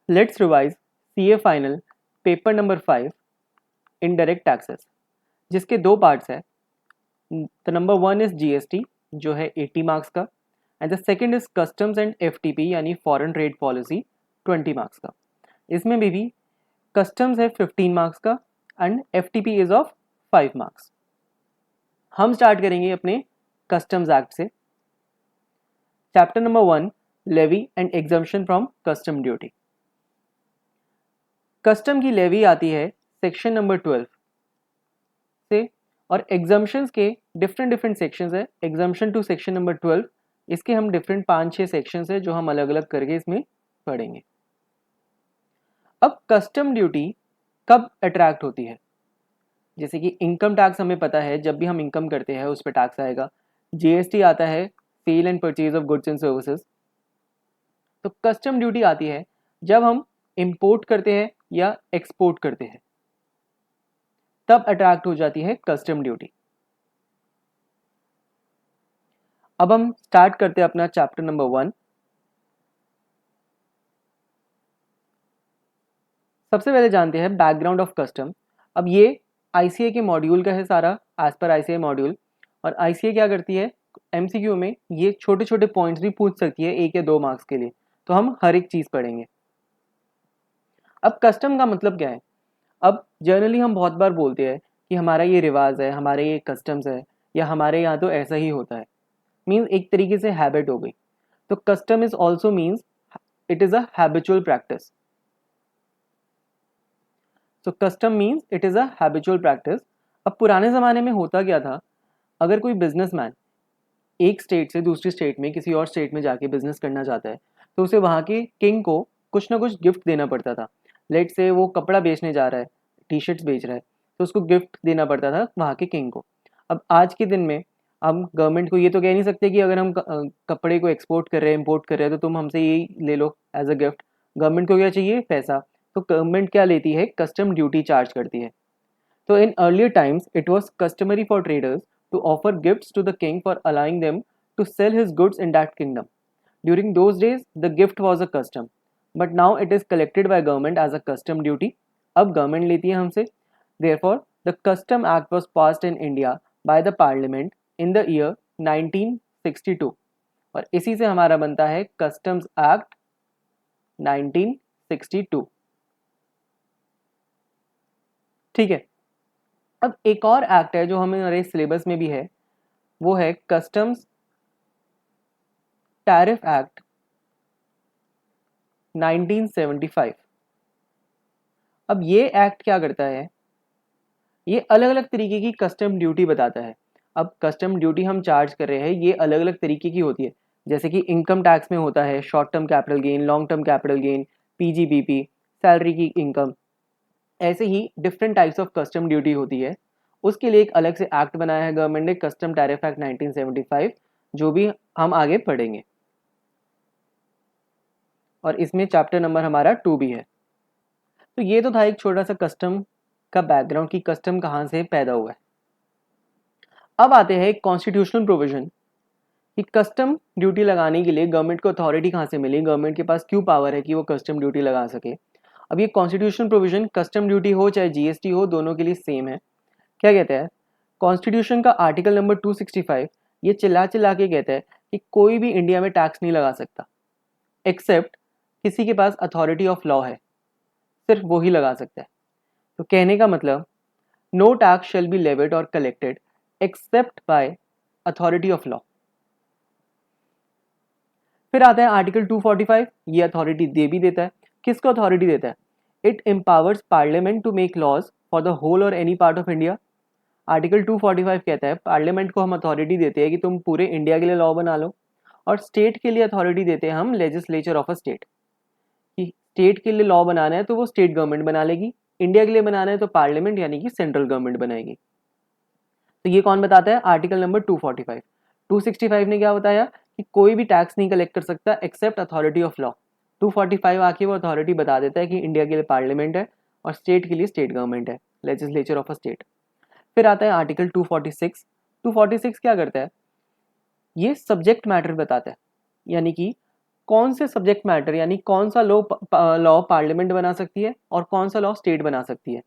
Let's revise CA final paper number 5 indirect taxes, जिसके दो parts हैं. द नंबर 1 इज जीएसटी जो है 80 मार्क्स का, and the second is customs and FTP यानी फॉरेन ट्रेड पॉलिसी 20 मार्क्स का. इसमें भी कस्टम्स है 15 मार्क्स का and FTP is of 5 marks. हम स्टार्ट करेंगे अपने कस्टम्स एक्ट से. Chapter number 1 levy and exemption from custom duty. Custom की लेवी आती है सेक्शन नंबर 12 से, और एग्जम्पशंस के डिफरेंट डिफरेंट सेक्शंस है. एग्जम्पशन टू सेक्शन नंबर 12, इसके हम डिफरेंट 5-6 सेक्शंस है जो हम अलग अलग करके इसमें पढ़ेंगे. अब कस्टम ड्यूटी कब अट्रैक्ट होती है? जैसे कि इनकम टैक्स हमें पता है, जब भी हम इनकम करते हैं उस पर टैक्स आएगा. जीएसटी आता है sale and purchase of goods and services. तो कस्टम ड्यूटी आती है जब हम इंपोर्ट करते हैं या एक्सपोर्ट करते हैं, तब अट्रैक्ट हो जाती है कस्टम ड्यूटी. अब हम स्टार्ट करते हैं अपना चैप्टर नंबर 1. सबसे पहले जानते हैं बैकग्राउंड ऑफ कस्टम. अब ये आईसीए के मॉड्यूल का है सारा, एज पर आईसीए मॉड्यूल. और आईसीए क्या करती है, एमसीक्यू में ये छोटे छोटे पॉइंट्स भी पूछ सकती है 1 या 2 मार्क्स के लिए. तो हम हर एक चीज़ पढ़ेंगे. अब कस्टम का मतलब क्या है? अब जनरली हम बहुत बार बोलते हैं कि हमारा ये रिवाज है, हमारे ये कस्टम्स है, या हमारे यहाँ तो ऐसा ही होता है. मीन्स एक तरीके से हैबिट हो गई. तो custom is also means it is a habitual practice. तो custom means it is a habitual practice. अब पुराने ज़माने में होता क्या था, अगर कोई बिजनेसमैन एक स्टेट से दूसरी स्टेट में किसी और स्टेट में जाके बिजनेस करना चाहता है, तो उसे वहाँ के किंग को कुछ ना कुछ गिफ्ट देना पड़ता था. लेट से वो कपड़ा बेचने जा रहा है, टी शर्ट्स बेच रहा है, तो उसको गिफ्ट देना पड़ता था वहाँ के किंग को. अब आज के दिन में हम गवर्नमेंट को ये तो कह नहीं सकते कि अगर हम कपड़े को एक्सपोर्ट कर रहे हैं, इम्पोर्ट कर रहे हैं, तो तुम हमसे यही ले लो एज अ गिफ्ट. गवर्नमेंट को क्या चाहिए? पैसा. तो गवर्नमेंट क्या लेती है? कस्टम ड्यूटी चार्ज करती है. So in earlier times, it was customary for traders to offer gifts to the king for allowing them to sell his goods in that kingdom. During those days, the gift was a custom, but now it is collected by government as a custom duty. अब government लेती है हमसे. Therefore, the Custom Act was passed in India by the Parliament in the year 1962. और इसी से हमारा बनता है Customs Act 1962. ठीक है. अब एक और एक्ट है जो हमारे सिलेबस में भी है, वो है कस्टम्स टैरिफ एक्ट 1975. अब ये एक्ट क्या करता है, ये अलग अलग तरीके की कस्टम ड्यूटी बताता है. अब कस्टम ड्यूटी हम चार्ज कर रहे हैं, ये अलग अलग तरीके की होती है. जैसे कि इनकम टैक्स में होता है short term capital gain, long term capital gain, PGBP, salary की इनकम. ऐसे ही different types of custom duty होती है. उसके लिए एक अलग से एक्ट बनाया है गवर्नमेंट ने, कस्टम टैरिफ एक्ट 1975, जो भी हम आगे पढ़ेंगे. और इसमें चैप्टर नंबर हमारा 2 भी है. तो ये तो था एक छोटा सा कस्टम का बैकग्राउंड कि कस्टम कहाँ से पैदा हुआ है. अब आते हैं एक कॉन्स्टिट्यूशनल प्रोविजन कि कस्टम ड्यूटी लगाने के लिए गवर्नमेंट को अथॉरिटी कहाँ से मिली, गवर्नमेंट के पास क्यों पावर है कि वो कस्टम ड्यूटी लगा सके. अब ये कॉन्स्टिट्यूशनल प्रोविजन कस्टम ड्यूटी हो चाहे जीएसटी हो, दोनों के लिए सेम है. क्या कहते हैं, कॉन्स्टिट्यूशन का आर्टिकल नंबर 265 ये चिल्ला चिल्ला के कहता है कि कोई भी इंडिया में टैक्स नहीं लगा सकता एक्सेप्ट किसी के पास अथॉरिटी ऑफ लॉ है, सिर्फ वो ही लगा सकता है. तो कहने का मतलब, no tax shall be levied or collected except by authority of law. फिर आता है आर्टिकल 245, ये अथॉरिटी दे भी देता है. किसको अथॉरिटी देता है? It empowers parliament to make laws for the whole or any part of India. Article 245 कहता है पार्लियामेंट को हम अथॉरिटी देते हैं कि तुम पूरे इंडिया के लिए लॉ बना लो. और स्टेट के लिए अथॉरिटी देते हैं हम लेजिस्लेचर ऑफ अ स्टेट, कि स्टेट के लिए लॉ बनाना है तो वो स्टेट गवर्नमेंट बना लेगी, इंडिया के लिए बनाना है तो पार्लियामेंट यानी कि सेंट्रल गवर्नमेंट बनाएगी. तो ये कौन बताता है? Article number 245. 265 ने क्या बताया कि कोई भी टैक्स नहीं कलेक्ट कर सकता एक्सेप्ट अथॉरिटी ऑफ लॉ. 245 आके वो अथॉरिटी बता देता है कि इंडिया के लिए पार्लियामेंट है और स्टेट के लिए स्टेट गवर्नमेंट है, लेजिस्लेचर ऑफ अ स्टेट. फिर आता है आर्टिकल 246. 246 क्या करता है? ये सब्जेक्ट मैटर बताता है, यानी कि कौन से सब्जेक्ट मैटर यानी कौन सा लॉ पार्लियामेंट बना सकती है और कौन सा लॉ स्टेट बना सकती है।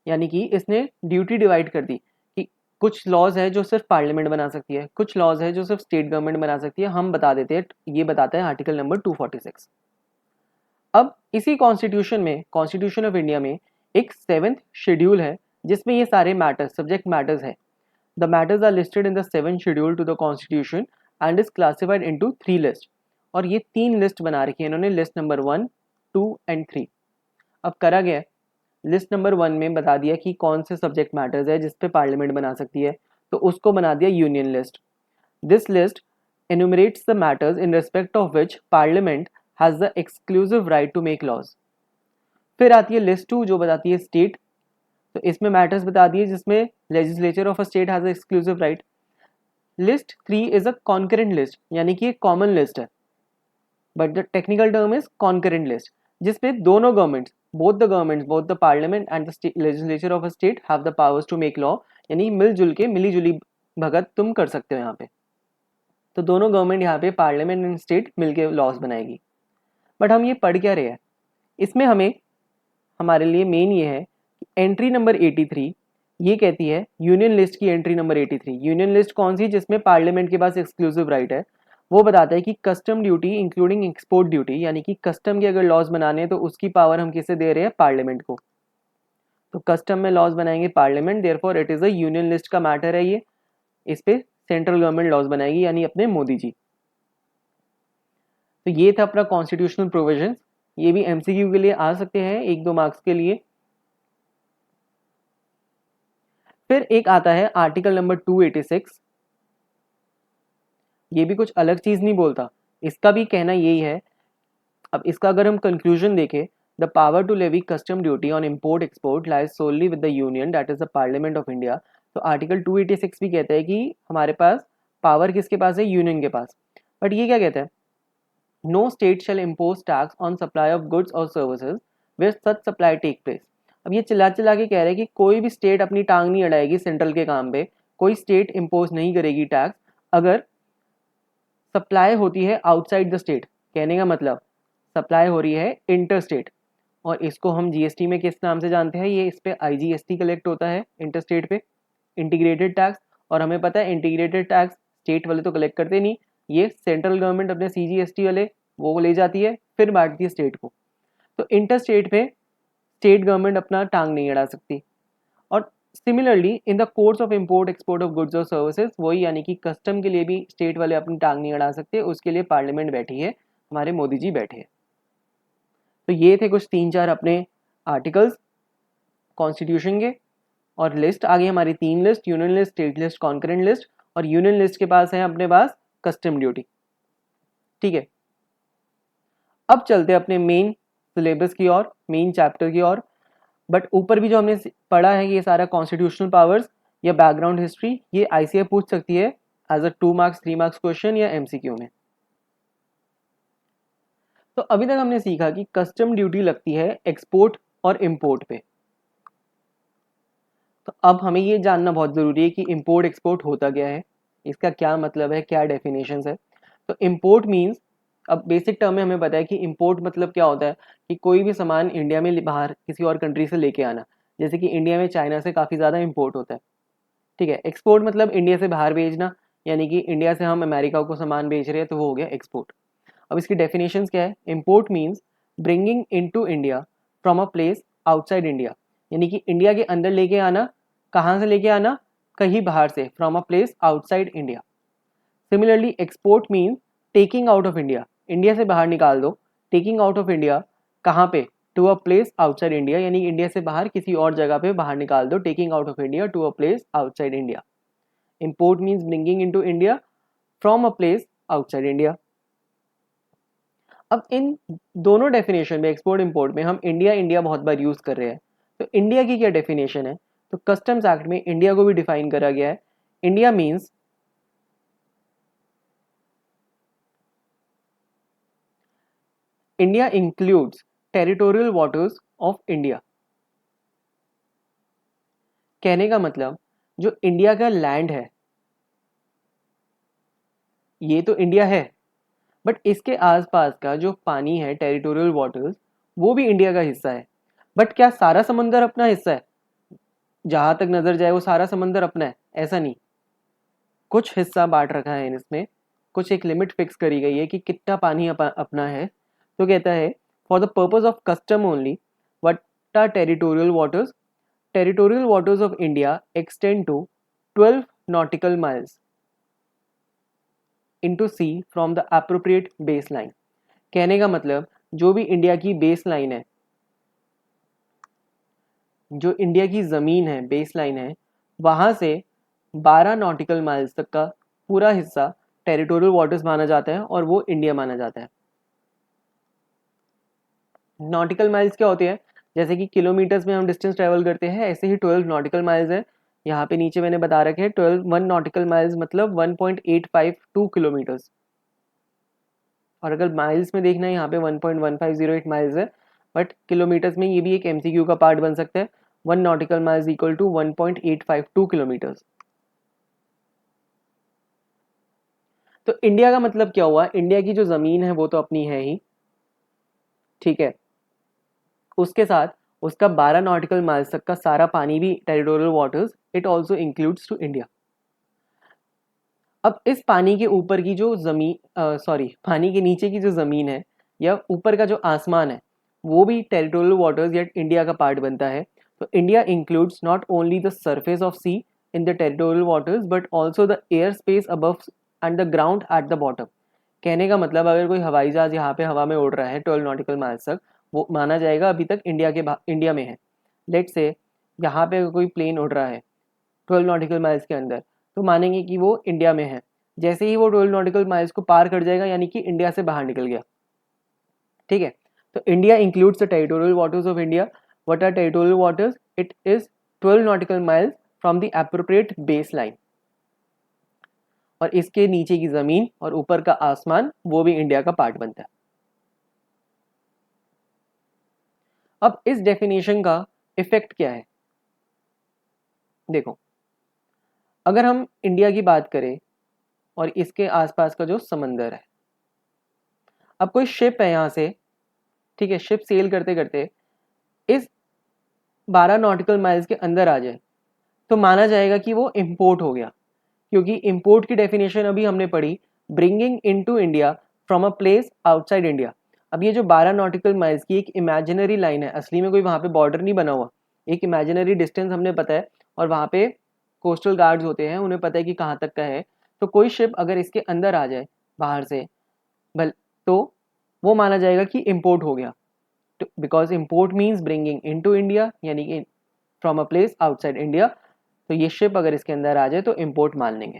यानी कि इसने ड्यूटी डिवाइड कर दी कि कुछ लॉज है जो सिर्फ पार्लियामेंट बना सकती है, कुछ लॉज है जो सिर्फ स्टेट गवर्नमेंट बना सकती है। हम बता देते हैं, ये बताता है आर्टिकल नंबर 246। अब इसी कॉन्स्टिट्यूशन में, कॉन्स्टिट्यूशन ऑफ इंडिया में एक 7th शेड्यूल है जिसमें ये सारे मैटर्स, सब्जेक्ट मैटर्स है। The matters are listed in the 7th schedule to the constitution and is classified into 3 list. और ये 3 लिस्ट बना रखी है इन्होंने, लिस्ट नंबर 1, 2 एंड 3। अब करा गया, लिस्ट नंबर 1 में बता दिया कि कौन से सब्जेक्ट मैटर्स है जिस पे पार्लियामेंट बना सकती है, तो उसको बना दिया union list. This list enumerates the matters in respect of which parliament has the exclusive right to make laws। फिर आती है लिस्ट 2 जो बताती है स्टेट। तो इसमें मैटर्स बता दिए जिसमें legislature of a state has exclusive right. List 3 is a concurrent list, यानी कि एक कॉमन लिस्ट है, but the technical term is concurrent list, जिसमें दोनों governments, both the parliament and the legislature of a state have the powers to make law, यानी मिलजुल के मिली जुली भगत तुम कर सकते हो यहाँ पे। तो दोनों गवर्नमेंट यहाँ पे पार्लियामेंट एंड स्टेट मिलके लॉज बनाएगी। बट हम ये पढ़ क्या रहे हैं, इसमें हमें, हमारे लिए मेन ये है कि एंट्री नंबर 83 ये कहती है, यूनियन लिस्ट की एंट्री नंबर 83, यूनियन लिस्ट कौन सी जिसमें पार्लियामेंट के पास एक्सक्लूसिव राइट है, वो बताता है कि custom duty including export duty, यानी कि कस्टम के अगर लॉज बनाने हैं तो उसकी पावर हम किसे दे रहे हैं, पार्लियामेंट को। तो कस्टम में लॉज बनाएंगे parliament, therefore it is a union list का मैटर है ये। इस पे सेंट्रल गवर्नमेंट लॉज बनाएगी, यानी अपने मोदी जी। तो ये था अपना कॉन्स्टिट्यूशनल प्रोविजन। ये भी एमसीक्यू के लिए आ सकते हैं 1-2 मार्क्स के लिए। फिर एक आता है आर्टिकल नंबर 286। ये भी कुछ अलग चीज नहीं बोलता, इसका भी कहना यही है। अब इसका अगर हम कंक्लूजन देखें, the power to levy custom duty on import export lies solely with the union, that is the parliament of India. तो आर्टिकल 286 भी कहता है कि हमारे पास पावर किसके पास है, यूनियन के पास। बट ये क्या कहता है, no state shall impose tax on supply of goods or services where such supply take place. अब ये चिल्ला चिल्ला के कह रहे हैं कि कोई भी स्टेट अपनी टांग नहीं अड़ाएगी सेंट्रल के काम पे, कोई स्टेट इम्पोज नहीं करेगी टैक्स अगर सप्लाई होती है आउटसाइड द स्टेट। कहने का मतलब सप्लाई हो रही है इंटर स्टेट, और इसको हम जीएसटी में किस नाम से जानते हैं, ये इस पे आईजीएसटी कलेक्ट होता है इंटर स्टेट पे, इंटीग्रेटेड टैक्स। और हमें पता है इंटीग्रेटेड टैक्स स्टेट वाले तो कलेक्ट करते नहीं, ये सेंट्रल गवर्नमेंट अपने सीजीएसटी वाले वो ले जाती है, फिर बांटती है स्टेट को। तो इंटर स्टेट पे स्टेट गवर्नमेंट अपना टांग नहीं अड़ा सकती। और similarly in the course of import export of goods or services, वही यानी कि कस्टम के लिए भी स्टेट वाले अपनी टांग नहीं अड़ा सकते, उसके लिए पार्लियामेंट बैठी है, हमारे मोदी जी बैठे हैं। तो ये थे कुछ 3-4 अपने आर्टिकल्स कॉन्स्टिट्यूशन के। और लिस्ट आ गई हमारी 3 list, union list, state list, concurrent list. और यूनियन लिस्ट के पास है अपने पास कस्टम ड्यूटी। ठीक है, अब चलते हैं अपने मेन सिलेबस की ओर, मेन चैप्टर की ओर। बट ऊपर भी जो हमने पढ़ा है ये सारा कॉन्स्टिट्यूशनल पावर्स या बैकग्राउंड हिस्ट्री, ये आईसीए पूछ सकती है as a 2 marks 3 marks question या एमसीक्यू में। तो अभी तक हमने सीखा कि कस्टम ड्यूटी लगती है एक्सपोर्ट और इंपोर्ट पे। तो अब हमें ये जानना बहुत ज़रूरी है कि इंपोर्ट एक्सपोर्ट होता क्या है, इसका क्या मतलब है, क्या डेफिनेशंस है। तो इंपोर्ट मीन्स, अब बेसिक टर्म में हमें पता है कि इंपोर्ट मतलब क्या होता है कि कोई भी सामान इंडिया में बाहर किसी और कंट्री से लेके आना। जैसे कि इंडिया में चाइना से काफ़ी ज़्यादा इंपोर्ट होता है। ठीक है, एक्सपोर्ट मतलब इंडिया से बाहर भेजना, यानी कि इंडिया से हम अमेरिका को सामान बेच रहे हैं तो वो हो गया एक्सपोर्ट। अब इसकी डेफिनेशन क्या है, import means bringing into India from a place outside India, यानी कि इंडिया के अंदर लेके आना। कहाँ से लेके आना, कहीं बाहर से, from a place outside India. Similarly export means taking out of India, India से बाहर निकाल दो, टेकिंग आउट ऑफ इंडिया कहाँ पे, to a place outside India, यानी इंडिया से बाहर किसी और जगह पे बाहर निकाल दो, taking out of India to a place outside India. Import means bringing into India from a place outside India. अब इन दोनों डेफिनेशन में, एक्सपोर्ट इंपोर्ट में, हम इंडिया इंडिया बहुत बार यूज कर रहे हैं। तो इंडिया की क्या डेफिनेशन है, तो कस्टम्स एक्ट में इंडिया को भी डिफाइन करा गया है। India means India includes territorial waters of India. कहने का मतलब जो इंडिया का लैंड है, ये तो इंडिया है, बट इसके आसपास का जो पानी है, टेरिटोरियल वाटर्स, वो भी इंडिया का हिस्सा है। बट क्या सारा समंदर अपना हिस्सा है? जहां तक नजर जाए वो सारा समंदर अपना है, ऐसा नहीं। कुछ हिस्सा बांट रखा है इसमें, कुछ एक लिमिट फिक्स करी गई है कि कितना पानी अपना है। तो कहता है for the purpose of custom only what are territorial waters, territorial waters of India extend to 12 nautical miles into sea from the appropriate base line. कहने का मतलब जो भी इंडिया की बेस लाइन है, जो इंडिया की ज़मीन है, बेस लाइन है, वहाँ से 12 नॉटिकल माइल्स तक का पूरा हिस्सा टेरिटोरियल वाटर्स माना जाता है और वो इंडिया माना जाता है। नॉटिकल माइल्स क्या होते हैं? जैसे कि किलोमीटर्स में हम डिस्टेंस ट्रेवल करते हैं, ऐसे ही 12 नॉटिकल माइल्स है। यहाँ पे नीचे मैंने बता रखे हैं 1 नॉटिकल माइल्स मतलब 1.852 किलोमीटर्स। और अगर माइल्स में देखना है यहाँ पे 1.1508 माइल्स है, बट किलोमीटर्स में ये भी एक एमसीक्यू का पार्ट बन सकता है। 1 nautical miles equal to 1.852 kilometres. तो इंडिया का मतलब क्या हुआ? इंडिया की जो जमीन है वो तो अपनी है ही, ठीक है, उसके साथ उसका 12 नॉटिकल माइल्स तक का सारा पानी भी territorial waters, it also includes to India. अब इस पानी के ऊपर की जो जमीन, सॉरी, पानी के नीचे की जो जमीन है या ऊपर का जो आसमान है, वो भी टेरिटोरियल वाटर्स या इंडिया का पार्ट बनता है। तो India includes not only the surface of sea in the territorial waters but also the air space above and the ground at the bottom. कहने का मतलब अगर कोई हवाई जहाज यहाँ पे हवा में उड़ रहा है 12 नॉटिकल माइल्स तक, वो माना जाएगा अभी तक इंडिया में है। लेट से यहाँ पे कोई प्लेन उड़ रहा है 12 नॉटिकल माइल्स के अंदर, तो मानेंगे कि वो इंडिया में है। जैसे ही वो 12 नॉटिकल माइल्स को पार कर जाएगा यानी कि इंडिया से बाहर निकल गया, ठीक है। तो India includes the territorial waters of India. What are territorial waters? It is 12 nautical miles from the appropriate base line, और इसके नीचे की जमीन और ऊपर का आसमान वो भी इंडिया का पार्ट बनता है। अब इस डेफिनेशन का इफेक्ट क्या है? देखो, अगर हम इंडिया की बात करें और इसके आसपास का जो समंदर है, अब कोई शिप है यहाँ से, ठीक है, शिप सेल करते करते इस 12 नॉटिकल माइल्स के अंदर आ जाए, तो माना जाएगा कि वो इंपोर्ट हो गया, क्योंकि इंपोर्ट की डेफिनेशन अभी हमने पढ़ी, bringing into India from a place outside India. अब ये जो 12 नॉटिकल माइल्स की एक इमेजिनरी लाइन है, असली में कोई वहाँ पे बॉर्डर नहीं बना हुआ, एक इमेजिनरी डिस्टेंस हमने पता है, और वहाँ पे कोस्टल गार्ड्स होते हैं, उन्हें पता है कि कहाँ तक का है। तो कोई शिप अगर इसके अंदर आ जाए बाहर से, भल तो वो माना जाएगा कि इंपोर्ट हो गया, because import means bringing into India, यानी कि from a place outside India. तो ये शिप अगर इसके अंदर आ जाए तो इंपोर्ट मान लेंगे,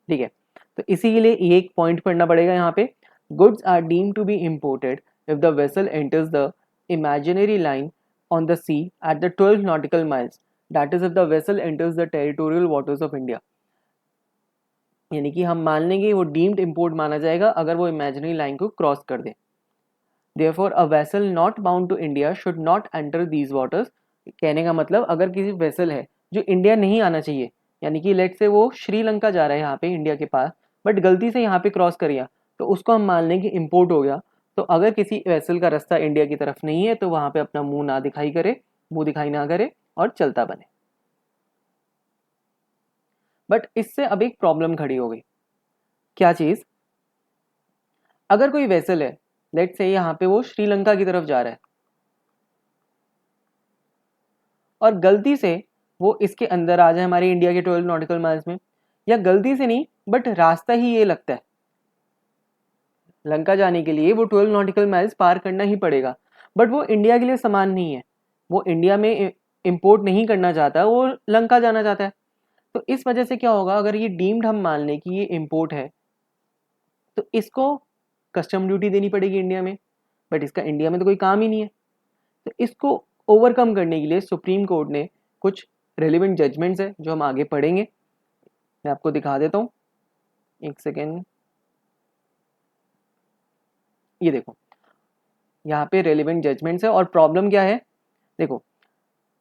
ठीक है। तो इसी के लिए ये एक पॉइंट पढ़ना पड़ेगा यहाँ पे, goods are deem to be imported if the vessel enters the imaginary line on the sea at the 12 nautical miles, that is if the vessel enters the territorial waters of India. यानी कि हम मान लेंगे वो deemed import माना जाएगा अगर वो इमेजिनरी लाइन को क्रॉस कर दे। Therefore, a vessel not bound to India should not enter these waters। कहने का मतलब अगर किसी वेसल है जो इंडिया नहीं आना चाहिए, यानी कि लेट से वो श्रीलंका जा रहा है यहाँ पे इंडिया के पास, बट गलती से यहाँ पे क्रॉस कर गया, तो उसको हम मान लें कि इम्पोर्ट हो गया। तो अगर किसी वेसल का रास्ता इंडिया की तरफ नहीं है तो वहाँ पे अपना मुंह ना दिखाई करे, मुंह दिखाई ना करे और चलता बने। बट इससे अब एक प्रॉब्लम खड़ी हो गई। क्या चीज़? अगर कोई वेसल है, लेट से यहाँ पे वो श्रीलंका की तरफ जा रहा है और गलती से वो इसके अंदर आ जाए हमारे इंडिया के 12 नॉटिकल माइल्स में, या गलती से नहीं बट रास्ता ही ये लगता है, लंका जाने के लिए वो 12 नॉटिकल माइल्स पार करना ही पड़ेगा, बट वो इंडिया के लिए समान नहीं है, वो इंडिया में इंपोर्ट नहीं करना चाहता, वो लंका जाना चाहता है। तो इस वजह से क्या होगा, अगर ये डीम्ड हम मान लें कि ये इंपोर्ट है, तो इसको कस्टम ड्यूटी देनी पड़ेगी इंडिया में, बट इसका इंडिया में तो कोई काम ही नहीं है। तो इसको ओवरकम करने के लिए सुप्रीम कोर्ट ने कुछ रेलिवेंट जजमेंट्स है जो हम आगे पढ़ेंगे। मैं आपको दिखा देता हूँ, एक सेकेंड। ये देखो, यहाँ पे रेलिवेंट जजमेंट्स है और प्रॉब्लम क्या है। देखो,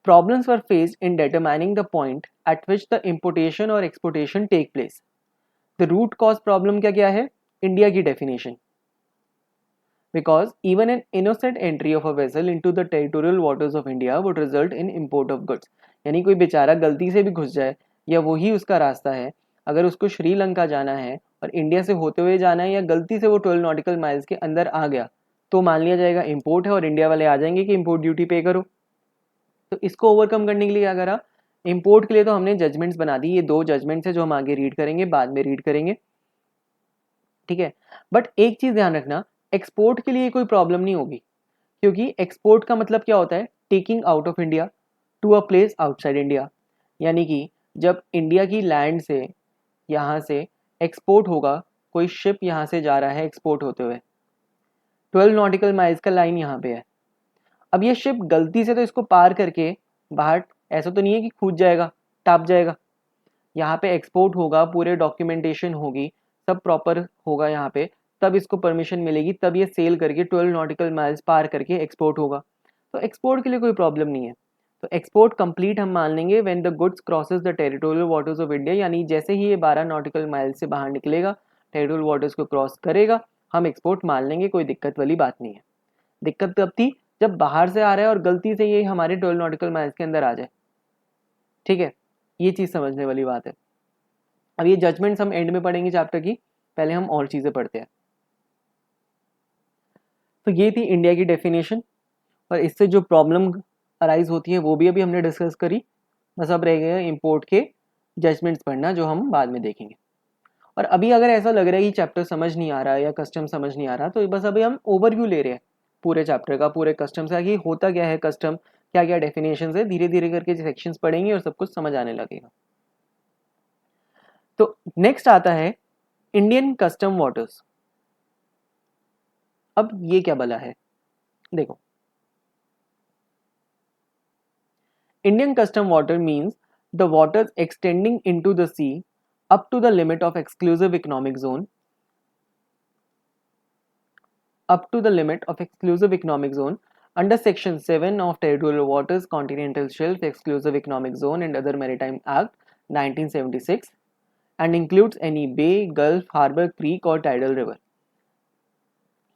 problems were faced in determining the point at which the importation or exportation take place. The root cause problem क्या क्या है? इंडिया की definition, because even an innocent entry of a vessel into the territorial waters of India would result in import of goods. यानी कोई बेचारा गलती से भी घुस जाए या वही उसका रास्ता है, अगर उसको श्रीलंका जाना है और इंडिया से होते हुए जाना है, या गलती से वो 12 नॉटिकल माइल्स के अंदर आ गया, तो मान लिया जाएगा इंपोर्ट है और इंडिया वाले आ जाएंगे कि इंपोर्ट ड्यूटी पे करो। तो इसको ओवरकम करने के लिए क्या करा, इंपोर्ट के लिए तो हमने जजमेंट्स बना दी। ये 2 जजमेंट्स है जो हम आगे रीड करेंगे, बाद में रीड करेंगे, ठीक है। बट एक चीज ध्यान रखना, एक्सपोर्ट के लिए कोई प्रॉब्लम नहीं होगी, क्योंकि एक्सपोर्ट का मतलब क्या होता है, taking out of India to a place outside India. यानी कि जब इंडिया की लैंड से यहाँ से एक्सपोर्ट होगा, कोई शिप यहाँ से जा रहा है एक्सपोर्ट होते हुए, 12 नॉटिकल माइल्स का लाइन यहाँ पे है। अब ये शिप गलती से तो इसको पार करके बाहर, ऐसा तो नहीं है कि कूद जाएगा, टाप जाएगा, यहाँ पे एक्सपोर्ट होगा, पूरे डॉक्यूमेंटेशन होगी, सब प्रॉपर होगा यहाँ पे, तब इसको परमिशन मिलेगी, तब ये सेल करके 12 नॉटिकल माइल्स पार करके एक्सपोर्ट होगा। तो एक्सपोर्ट के लिए कोई प्रॉब्लम नहीं है। तो एक्सपोर्ट कंप्लीट हम मान लेंगे when the goods crosses the territorial waters of India, यानी जैसे ही ये 12 नॉटिकल माइल्स से बाहर निकलेगा, टेरिटोरियल वाटर्स को क्रॉस करेगा, हम एक्सपोर्ट मान लेंगे, कोई दिक्कत वाली बात नहीं है। दिक्कत तब थी जब बाहर से आ रहा है और गलती से ये हमारे 12 नॉटिकल माइल्स के अंदर आ जाए, ठीक है, ये चीज़ समझने वाली बात है। अब ये जजमेंट्स हम एंड में पढ़ेंगे चैप्टर की, पहले हम और चीज़ें पढ़ते हैं। तो ये थी इंडिया की डेफिनेशन, और इससे जो प्रॉब्लम अराइज होती है वो भी अभी हमने डिस्कस करी। बस अब रह गए इंपोर्ट के जजमेंट्स पढ़ना, जो हम बाद में देखेंगे। और अभी अगर ऐसा लग रहा है कि चैप्टर समझ नहीं आ रहा है या कस्टम समझ नहीं आ रहा, तो बस अभी हम ओवरव्यू ले रहे हैं पूरे चैप्टर का, पूरे कस्टम्स का, कि होता क्या है कस्टम, क्या क्या डेफिनेशन है। धीरे धीरे करके सेक्शंस पढ़ेंगे और सब कुछ समझ आने लगेगा। तो नेक्स्ट आता है इंडियन कस्टम वाटर्स। अब ये क्या भला है, देखो, Indian custom water means the waters extending into the sea up to the limit of exclusive economic zone, up to the limit of exclusive economic zone under section 7 of territorial waters continental shelf exclusive economic zone and other maritime act 1976, and includes any bay, gulf, harbor, creek और tidal river।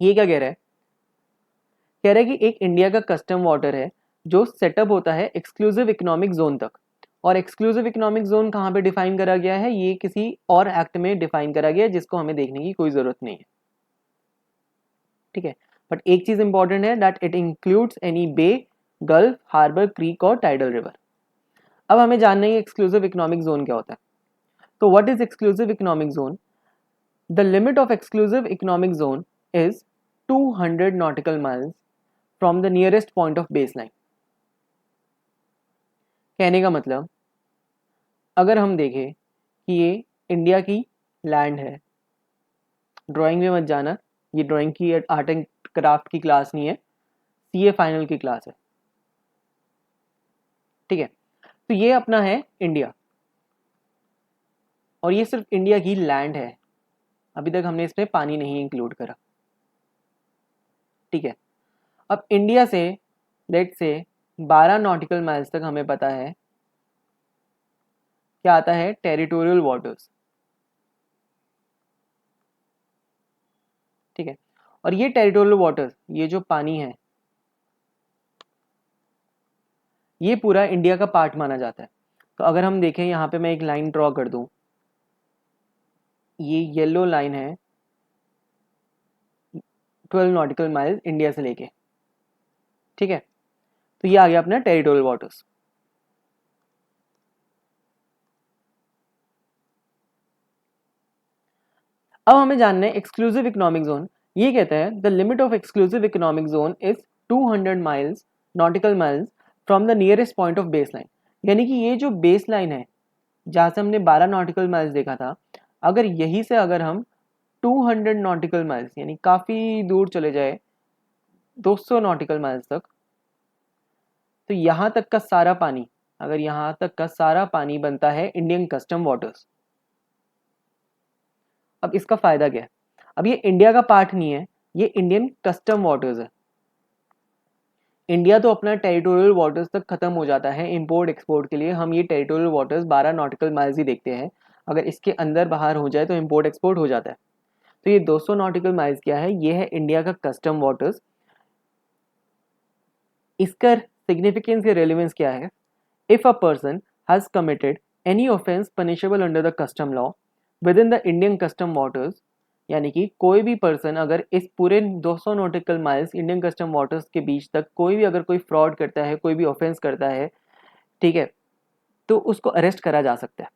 ये क्या कह रहा है, कह रहा है कि एक इंडिया का कस्टम वाटर है जो सेटअप होता है एक्सक्लूसिव इकोनॉमिक जोन तक। और एक्सक्लूसिव इकोनॉमिक जोन कहाँ पे डिफाइन करा गया है, ये किसी और एक्ट में डिफाइन करा गया है, जिसको हमें देखने की कोई जरूरत नहीं है, ठीक है। बट एक चीज इंपॉर्टेंट है, that it includes any bay, gulf, harbour, creek और टाइडल रिवर। अब हमें जानना है एक्सक्लूसिव इकोनॉमिक जोन क्या होता है। तो what is exclusive economic zone, the limit of exclusive economic zone is 200 nautical miles from the nearest point of base line. कहने का मतलब, अगर हम देखें कि ये इंडिया की लैंड है, ड्राइंग में मत जाना, ये ड्राइंग की आर्ट एंड क्राफ्ट की क्लास नहीं है, सीए फाइनल की क्लास है, ठीक है। तो ये अपना है इंडिया, और ये सिर्फ इंडिया की लैंड है, अभी तक हमने इसमें पानी नहीं इंक्लूड करा, ठीक है। अब इंडिया से लेट से 12 नॉटिकल माइल्स तक हमें पता है क्या आता है, टेरिटोरियल वाटर्स, ठीक है। और ये टेरिटोरियल वाटर्स, ये जो पानी है, ये पूरा इंडिया का पार्ट माना जाता है। तो अगर हम देखें यहाँ पे मैं एक लाइन ड्रॉ कर दूं, ये येलो लाइन है 12 नॉटिकल माइल्स इंडिया से लेके, ठीक है। तो ये आ गया अपना टेरिटोरियल वाटर्स। अब हमें जानना है एक्सक्लूसिव इकोनॉमिक जोन। ये कहता है the limit of exclusive economic zone is 200 miles nautical miles from the nearest point of base line. यानी कि ये जो बेस लाइन है जहाँ से हमने 12 नॉटिकल माइल्स देखा था, अगर यही से अगर हम 200 नॉटिकल माइल्स यानी काफ़ी दूर चले जाए 200 नॉटिकल माइल्स तक, तो यहाँ तक का सारा पानी, अगर यहाँ तक का सारा पानी बनता है इंडियन कस्टम वाटर्स। अब इसका फ़ायदा क्या है, अब ये इंडिया का पार्ट नहीं है, ये इंडियन कस्टम वाटर्स है। इंडिया तो अपना टेरिटोरियल वाटर्स तक खत्म हो जाता है इंपोर्ट एक्सपोर्ट के लिए, हम ये टेरिटोरियल वाटर्स 12 नॉटिकल माइल्स ही देखते हैं, अगर इसके अंदर बाहर हो जाए तो इंपोर्ट एक्सपोर्ट हो जाता है। तो ये 200 नॉटिकल माइल्स क्या है, ये है इंडिया का कस्टम वाटर्स। इसका सिग्निफिकेंस या रेलिवेंस क्या है, if a person has committed any offence punishable under the custom law with in the Indian custom waters, यानी कि कोई भी पर्सन अगर इस पूरे 200 nautical miles Indian custom waters के बीच तक कोई भी अगर कोई फ्रॉड करता है, कोई भी ऑफेंस करता है, ठीक है, तो उसको अरेस्ट करा जा सकता है।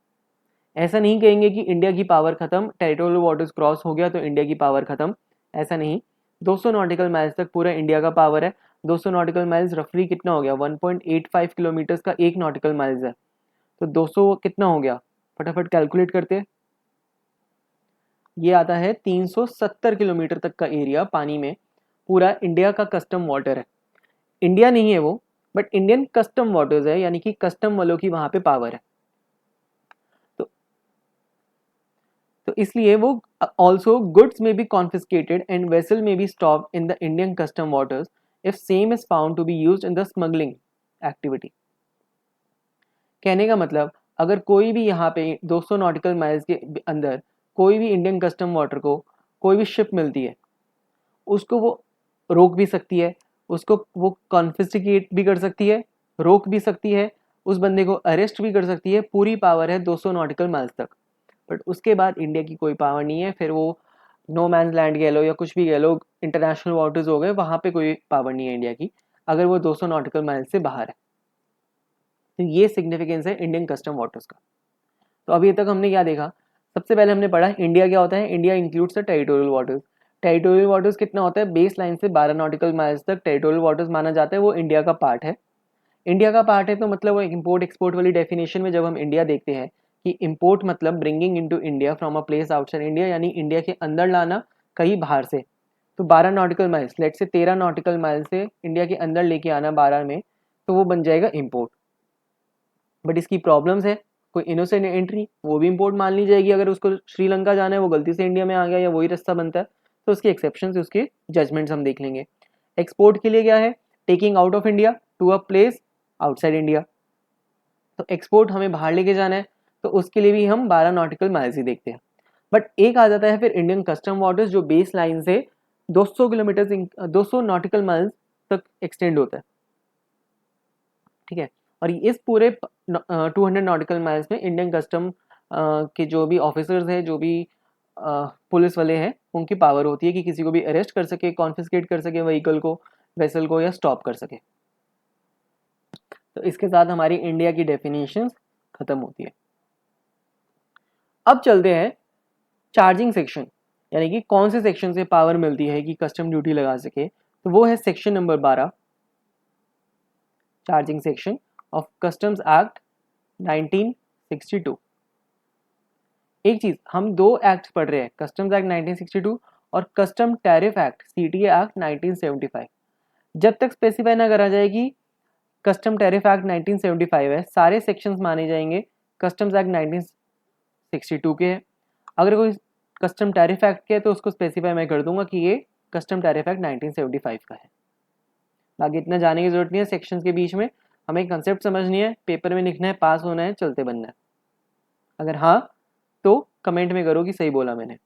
ऐसा नहीं कहेंगे कि इंडिया की पावर खत्म, टेरिटोरियल वाटर्स क्रॉस हो गया तो इंडिया की पावर खत्म, ऐसा नहीं। 200 नॉटिकल माइल्स तक पूरा इंडिया का पावर है। 200 नॉटिकल माइल्स रफली कितना हो गया, 1.85 किलोमीटर्स का एक नॉटिकल माइल्स है, तो 200 कितना हो गया, फटाफट कैलकुलेट करते हैं। ये आता है 370 किलोमीटर तक का एरिया पानी में पूरा इंडिया का कस्टम वाटर है। इंडिया नहीं है वो, बट इंडियन कस्टम वाटर्स है, यानी कि कस्टम वालों की वहां पे पावर है। तो इसलिए वो also goods may be confiscated and vessel may be stop in the Indian custom waters if same is found to be used in the smuggling activity. कहने का मतलब, अगर कोई भी यहाँ पे 200 नॉटिकल माइल्स के अंदर कोई भी इंडियन कस्टम वाटर को कोई भी शिप मिलती है, उसको वो रोक भी सकती है, उसको वो कॉन्फिस्केट भी कर सकती है, रोक भी सकती है, उस बंदे को अरेस्ट भी कर सकती है, पूरी पावर है 200 नॉटिकल माइल्स तक। बट उसके बाद इंडिया की कोई पावर नहीं है, फिर वो नो मैंस लैंड कह लो या कुछ भी कह लो, इंटरनेशनल वाटर्स हो गए, वहाँ पे कोई पावर नहीं है इंडिया की अगर वो 200 नॉटिकल माइल्स से बाहर है। तो ये सिग्निफिकेंस है इंडियन कस्टम वाटर्स का। तो अभी तक हमने क्या देखा, सबसे पहले हमने पढ़ा इंडिया क्या होता है, India includes the territorial waters. Territorial waters कितना होता है, बेस लाइन से 12 नॉटिकल माइल्स तक टेरिटोरियल वाटर्स माना जाता है, वो इंडिया का पार्ट है। इंडिया का पार्ट है तो मतलब वो इम्पोर्ट एक्सपोर्ट वाली डेफिनेशन में जब हम इंडिया देखते हैं कि इम्पोर्ट मतलब bringing into India from a place outside India, यानी इंडिया के अंदर लाना कहीं बाहर से। तो 12 नॉटिकल माइल्स, लेट से 13 नॉटिकल माइल से इंडिया के अंदर लेके आना 12 में, तो वो बन जाएगा इम्पोर्ट। बट इसकी प्रॉब्लम्स है, कोई इनोसेंट एंट्री वो भी इम्पोर्ट मान ली जाएगी, अगर उसको श्रीलंका जाना है वो गलती से इंडिया में आ गया या वही रास्ता बनता है, तो उसके एक्सेप्शन उसके जजमेंट्स हम देख लेंगे। एक्सपोर्ट के लिए क्या है, taking out of India to a place outside India, तो एक्सपोर्ट हमें बाहर लेके जाना है, तो उसके लिए भी हम 12 नॉटिकल माइल्स ही देखते हैं। बट एक आ जाता है फिर इंडियन कस्टम वाटर्स जो बेस लाइन से 200 किलोमीटर 200 नॉटिकल माइल्स तक एक्सटेंड होता है, ठीक है। और इस पूरे 200 नॉटिकल माइल्स में इंडियन कस्टम के जो भी ऑफिसर्स हैं, जो भी पुलिस वाले हैं, उनकी पावर होती है कि किसी को भी अरेस्ट कर सके, कॉन्फिस्केट कर सके व्हीकल को, वेसल को, या स्टॉप कर सके। तो इसके साथ हमारी इंडिया की डेफिनेशन खत्म होती है। अब चलते हैं चार्जिंग सेक्शन, यानी कि कौन से सेक्शन से पावर मिलती है कि कस्टम ड्यूटी लगा सके, तो वो है section number 12, charging section of customs act 1962। एक चीज, हम दो एक्ट पढ़ रहे हैं, कस्टम्स एक्ट 1962 और custom tariff act CTA act 1975। जब तक स्पेसिफाई ना करा जाए कि कस्टम टैरिफ एक्ट 1975 है, सारे सेक्शंस माने जाएंगे कस्टम्स एक्ट 1962 के हैं। अगर कोई कस्टम टैरिफ एक्ट के है तो उसको स्पेसिफाई मैं कर दूंगा कि ये कस्टम टैरिफ एक्ट 1975 का है। बाकी इतना जाने की जरूरत नहीं है सेक्शंस के बीच में, हमें कंसेप्ट समझनी है, पेपर में लिखना है, पास होना है, चलते बनना है। अगर हाँ तो कमेंट में करो कि सही बोला मैंने।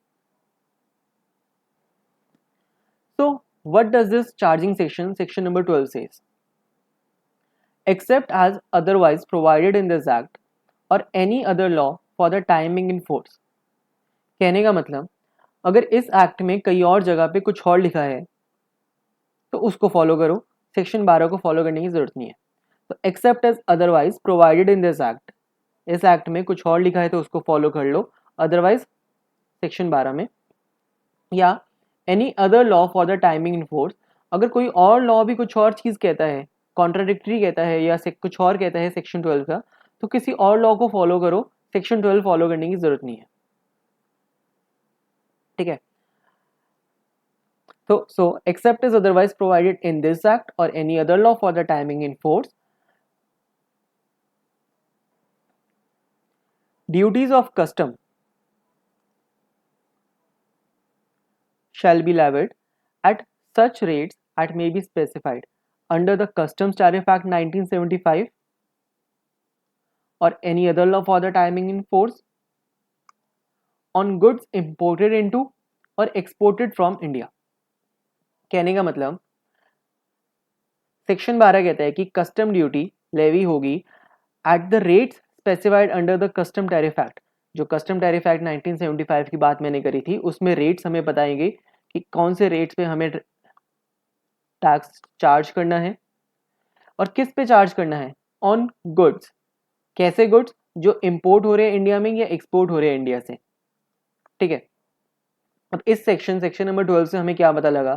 तो what does this charging section number 12 says, except as otherwise provided in this act or any other law for the timing in force। कहने का मतलब, अगर इस एक्ट में कई और जगह पे कुछ और लिखा है तो उसको फॉलो करो, सेक्शन 12 को फॉलो करने की जरूरत नहीं है। तो except as otherwise provided in this act, इस एक्ट में कुछ और लिखा है तो उसको फॉलो कर लो, अदरवाइज सेक्शन 12 में, या any other law for the timing in force, अगर कोई और लॉ भी कुछ और चीज़ कहता है, कॉन्ट्राडिक्टरी कहता है या कुछ और कहता है सेक्शन 12 का, तो किसी और लॉ को फॉलो करो, सेक्शन 12 फॉलो करने की जरूरत नहीं है, ठीक है। So except as otherwise provided in this act or any other law for the timing in force, duties of custom shall be levied at such rates as may be specified under the Customs Tariff Act 1975 or any other law for the timing in force on goods imported into और exported from India. कहने का मतलब section 12 कहता है कि custom duty levy होगी at the rates specified under the custom tariff act. जो custom tariff act 1975 की बात मैंने करी थी, उसमें रेट्स हमें बताएंगे कि कौन से रेट्स पे हमें टैक्स चार्ज करना है और किस पे चार्ज करना है, ऑन गुड्स। कैसे गुड्स? जो इंपोर्ट हो रहे हैं इंडिया में या एक्सपोर्ट हो रहे हैं इंडिया से। ठीक है, अब इस सेक्शन नंबर 12 से हमें क्या पता लगा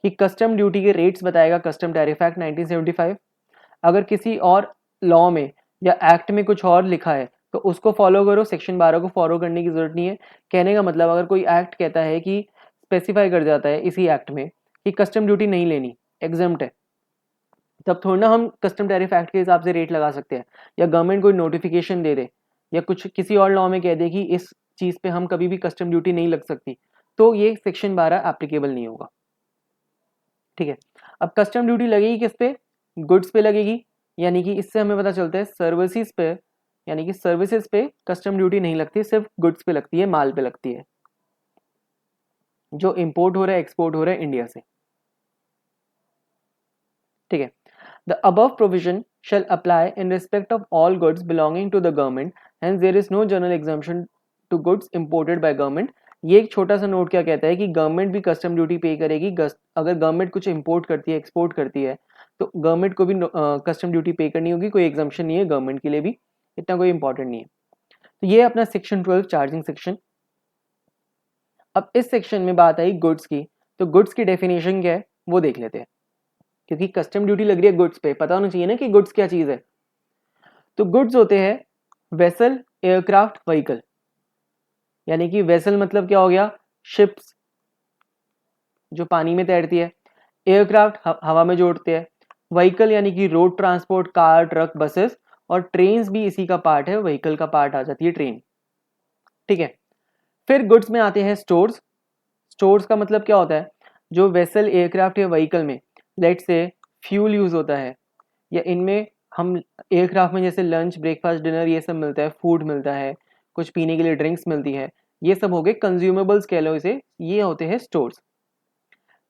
कि कस्टम ड्यूटी के रेट्स बताएगा कस्टम टैरिफ एक्ट 1975। अगर किसी और लॉ में या एक्ट में कुछ और लिखा है तो उसको फॉलो करो, सेक्शन 12 को फॉलो करने की जरूरत नहीं है। कहने का मतलब अगर कोई एक्ट कहता है कि स्पेसिफाई कर जाता है इसी एक्ट में कि कस्टम ड्यूटी नहीं लेनी, एग्जम्प्ट है, तब थोड़ा ना हम कस्टम टैरिफ एक्ट के हिसाब से रेट लगा सकते हैं, या गवर्नमेंट कोई नोटिफिकेशन दे दे या कुछ किसी और लॉ में कह दे कि इस चीज पे हम कभी भी कस्टम ड्यूटी नहीं लग सकती, तो ये सेक्शन 12 एप्लीकेबल नहीं होगा। ठीक है, अब कस्टम ड्यूटी लगेगी किस पे? गुड्स पे लगेगी, यानी कि इससे हमें पता चलता है सर्विसेज पे, यानी कि सर्विसेज पे कस्टम ड्यूटी नहीं लगती, सिर्फ गुड्स पे लगती है, माल पे लगती है जो इंपोर्ट हो रहा है एक्सपोर्ट हो रहा है इंडिया से। ठीक है, the above provision shall apply in respect of all goods belonging to the government, hence there is no general exemption to goods imported by government। ये एक छोटा सा नोट क्या कहता है कि गवर्नमेंट भी कस्टम ड्यूटी पे करेगी। अगर गवर्नमेंट कुछ इंपोर्ट करती है एक्सपोर्ट करती है तो गवर्नमेंट को भी कस्टम ड्यूटी पे करनी होगी, कोई एग्जाम्पशन नहीं है गवर्नमेंट के लिए भी, इतना कोई इंपॉर्टेंट नहीं है। तो ये अपना सेक्शन 12 चार्जिंग सेक्शन। अब इस सेक्शन में बात आई गुड्स की, तो गुड्स की डेफिनेशन क्या है वो देख लेते हैं, क्योंकि कस्टम ड्यूटी लग रही है गुड्स पे, पता होना चाहिए ना कि गुड्स क्या चीज है। तो गुड्स होते हैं वेसल, एयरक्राफ्ट, व्हीकल। यानी कि वेसल मतलब क्या हो गया? शिप्स जो पानी में तैरती है, एयरक्राफ्ट हवा में जो उड़ते हैं, व्हीकल यानी कि road transport, car, truck, buses, और ट्रेन्स भी इसी का पार्ट है, व्हीकल का पार्ट आ जाती है ट्रेन। ठीक है, फिर गुड्स में आते हैं स्टोर्स। स्टोर्स का मतलब क्या होता है? जो वेसल, एयरक्राफ्ट या व्हीकल में लेट से फ्यूल यूज होता है, या इनमें हम एयरक्राफ्ट में जैसे लंच, ब्रेकफास्ट, डिनर ये सब मिलता है, फूड मिलता है, कुछ पीने के लिए ड्रिंक्स मिलती है, ये सब हो गए कंज्यूमेबल्स कह लो इसे, ये होते हैं स्टोर्स।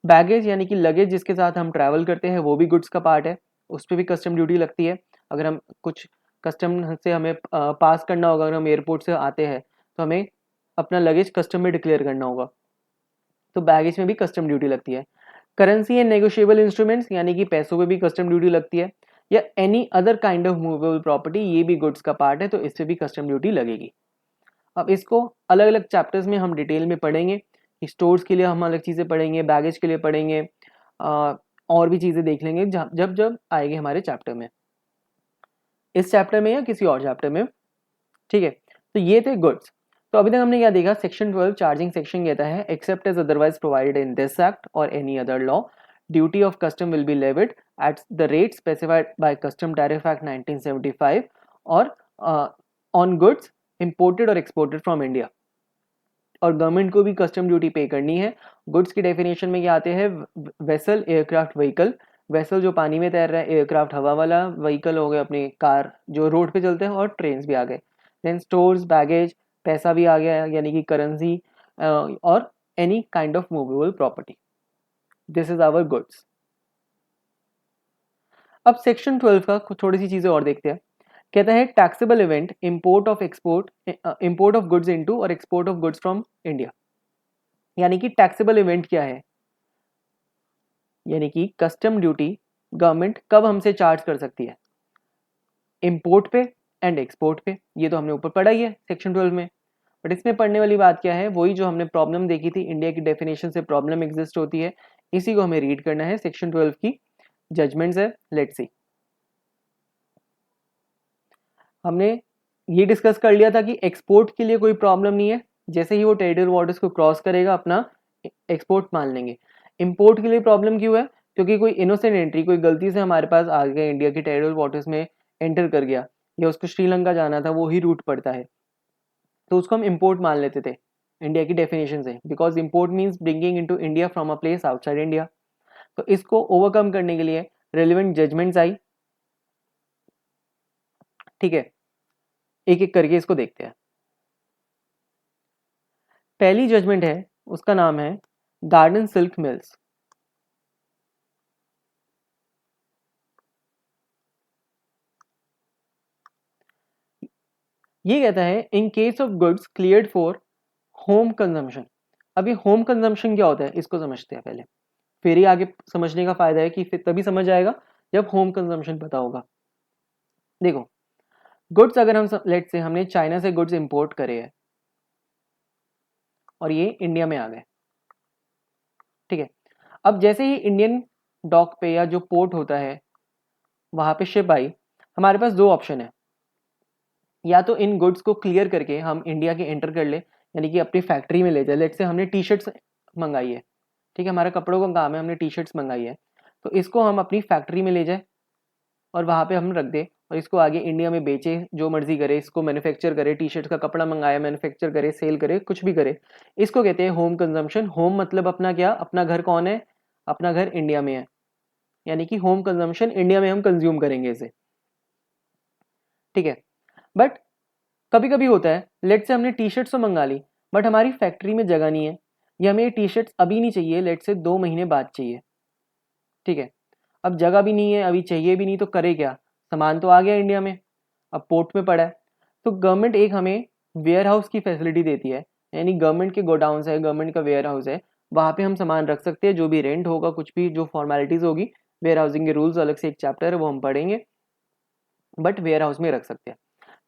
बैगेज यानी कि लगेज जिसके साथ हम ट्रैवल करते हैं वो भी गुड्स का पार्ट है, उस पर भी कस्टम ड्यूटी लगती है। अगर हम कुछ कस्टम से हमें पास करना होगा, अगर हम एयरपोर्ट से आते हैं तो हमें अपना लगेज कस्टम में डिक्लेयर करना होगा, तो बैगेज में भी कस्टम ड्यूटी लगती है। करेंसी एंड नेगोशिएबल इंस्ट्रूमेंट्स यानी कि पैसों पे भी कस्टम ड्यूटी लगती है, या any other kind of movable property, ये भी गुड्स का पार्ट है, तो इससे भी कस्टम ड्यूटी लगेगी। अब इसको अलग अलग चैप्टर्स में हम डिटेल में पढ़ेंगे। स्टोर्स के लिए हम अलग चीज़ें पढ़ेंगे, बैगेज के लिए पढ़ेंगे, और भी चीज़ें देख लेंगे जब जब आएंगे हमारे चैप्टर में, इस चैप्टर में या किसी और चैप्टर में। ठीक है, तो ये थे गुड्स। तो अभी तक हमने क्या देखा? सेक्शन 12 चार्जिंग सेक्शन कहता है except as otherwise provided in this act or any other law, duty of custom will be levied at the rate specified by custom tariff act 1975 or on goods imported or exported from India. और government को भी custom duty पे करनी है। Goods की definition में क्या आते हैं? Vessel, aircraft, vehicle. वेसल जो पानी में तैर रहा है, एयरक्राफ्ट हवा वाला, व्हीकल हो गए अपने कार जो रोड पे चलते हैं, और ट्रेन भी आ गए। देन स्टोर्स, बैगेज, पैसा भी आ गया यानी कि करेंसी, और any kind of movable property. This is our goods. अब सेक्शन 12 का थोड़ी सी चीजें और देखते हैं। कहता है taxable event, import of export, import of goods into or export of goods from India. यानी कि टैक्सेबल इवेंट क्या है? यानी कि कस्टम ड्यूटी गवर्नमेंट कब हमसे चार्ज कर सकती है? इंपोर्ट पे एंड एक्सपोर्ट पे। ये तो हमने ऊपर पढ़ा ही है सेक्शन 12 में। बट इसमें पढ़ने वाली बात क्या है? वही जो हमने प्रॉब्लम देखी थी, इंडिया की डेफिनेशन से प्रॉब्लम एग्जिस्ट होती है, इसी को हमें रीड करना है। सेक्शन 12 की जजमेंट्स है, लेट्स सी। हमने ये डिस्कस कर लिया था कि एक्सपोर्ट के लिए कोई प्रॉब्लम नहीं है, जैसे ही वो टेरिटोरियल वाटर्स को क्रॉस करेगा अपना एक्सपोर्ट मान लेंगे। इंपोर्ट के लिए प्रॉब्लम क्यों है? क्योंकि कोई इनोसेंट एंट्री, कोई गलती से हमारे पास आ गया, इंडिया के टेरिटोरियल वाटर्स में एंटर कर गया, या उसको श्रीलंका जाना था, वो ही रूट पड़ता है, तो उसको हम इंपोर्ट मान लेते थे इंडिया की डेफिनेशन से, because import means bringing into India from a place outside India. तो इसको ओवरकम करने के लिए रेलिवेंट जजमेंट्स आई। ठीक है, एक एक करके इसको देखते हैं। पहली जजमेंट है उसका नाम है गार्डन सिल्क मिल्स। ये कहता है इन case of goods cleared for home consumption. अब ये होम कंजम्पशन क्या होता है इसको समझते हैं पहले, फिर ही आगे समझने का फायदा है कि फिर तभी समझ आएगा जब होम कंजम्पशन पता होगा। देखो, गुड्स अगर हम लेट से हमने चाइना से गुड्स इंपोर्ट करे हैं और ये इंडिया में आ गए, ठीक है। अब जैसे ही इंडियन डॉक पे या जो पोर्ट होता है वहां पे शिप आई, हमारे पास दो ऑप्शन है। या तो इन गुड्स को क्लियर करके हम इंडिया के एंटर कर ले, यानी कि अपनी फैक्ट्री में ले जाए। लेट से हमने टी शर्ट्स मंगाई है, ठीक है, हमारा कपड़ों का काम है, हमने टी शर्ट्स मंगाई है, तो इसको हम अपनी फैक्ट्री में ले जाए और वहाँ पे हम रख दे और इसको आगे इंडिया में बेचे, जो मर्जी करे, इसको मैन्युफैक्चर करे, टी शर्ट का कपड़ा मंगाया मैन्युफैक्चर करे, सेल करे, कुछ भी करे। इसको कहते हैं होम कंजम्पशन। होम मतलब अपना क्या, अपना घर कौन है, अपना घर इंडिया में है, यानी कि होम कंजम्पशन इंडिया में हम कंज्यूम करेंगे इसे, ठीक है। बट कभी कभी होता है, लेट से हमने टी शर्ट्स तो मंगा ली बट हमारी फैक्ट्री में जगह नहीं है, या हमें ये टी शर्ट्स अभी नहीं चाहिए, लेट से 2 महीने बाद चाहिए, ठीक है। अब जगह भी नहीं है, अभी चाहिए भी नहीं, तो करे क्या, सामान तो आ गया इंडिया में, अब पोर्ट में पड़ा है, तो गवर्नमेंट एक हमें वेयर हाउस की फैसिलिटी देती है, यानी गवर्नमेंट के गोडाउन है, गवर्नमेंट का वेयर हाउस है, वहाँ पे हम सामान रख सकते हैं, जो भी रेंट होगा, कुछ भी जो फॉर्मेलिटीज़ होगी, वेयर हाउसिंग के रूल्स अलग से एक चैप्टर है वो हम पढ़ेंगे, बट वेयर हाउस में रख सकते हैं।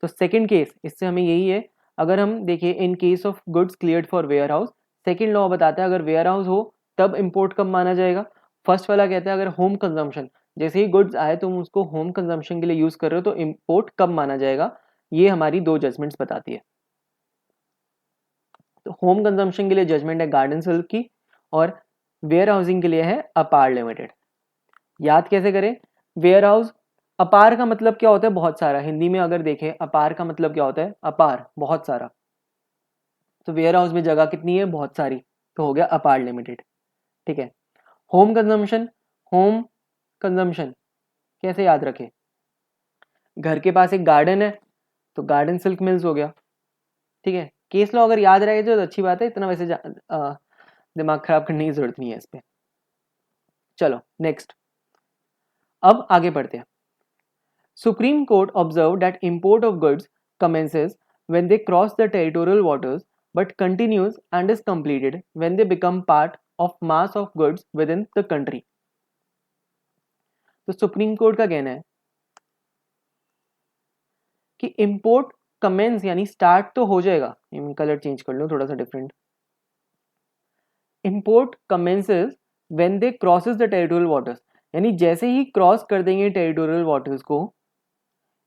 तो सेकंड केस इससे हमें यही है, अगर हम देखिए in case of goods cleared for warehouse, second law बताता है अगर वेयर हाउस हो तब इंपोर्ट कब माना जाएगा। फर्स्ट वाला कहता है अगर होम कंजम्पशन, जैसे ही गुड्स आए तुम उसको होम कंजम्पशन के लिए यूज कर रहे हो तो इंपोर्ट कब माना जाएगा। ये हमारी दो जजमेंट्स बताती है। तो होम कंजम्पशन के लिए जजमेंट है गार्डन सिल्क की, और वेयर हाउसिंग के लिए है अपार लिमिटेड। याद कैसे करें, वेयर हाउस, अपार का मतलब क्या होता है, बहुत सारा। हिंदी में अगर देखें अपार का मतलब क्या होता है, अपार बहुत सारा, तो वेयर हाउस में जगह कितनी है, बहुत सारी, तो हो गया अपार लिमिटेड, ठीक है। होम कंजम्पशन, होम कंजम्पशन कैसे याद रखें, घर के पास एक गार्डन है तो गार्डन सिल्क मिल्स हो गया, ठीक है। केस लॉ अगर याद रहे तो अच्छी बात है, इतना वैसे दिमाग खराब करने की जरूरत नहीं है इस पे। चलो नेक्स्ट, अब आगे बढ़ते हैं। Supreme Court observed that import of goods commences when they cross the territorial waters but continues and is completed when they become part of mass of goods within the country. तो supreme court का कहना है कि import commence यानी start तो हो जाएगा, colour change कर लो थोड़ा सा different, import commences when they crosses the territorial waters, यानी जैसे ही क्रॉस कर देंगे टेरिटोरियल वाटर्स को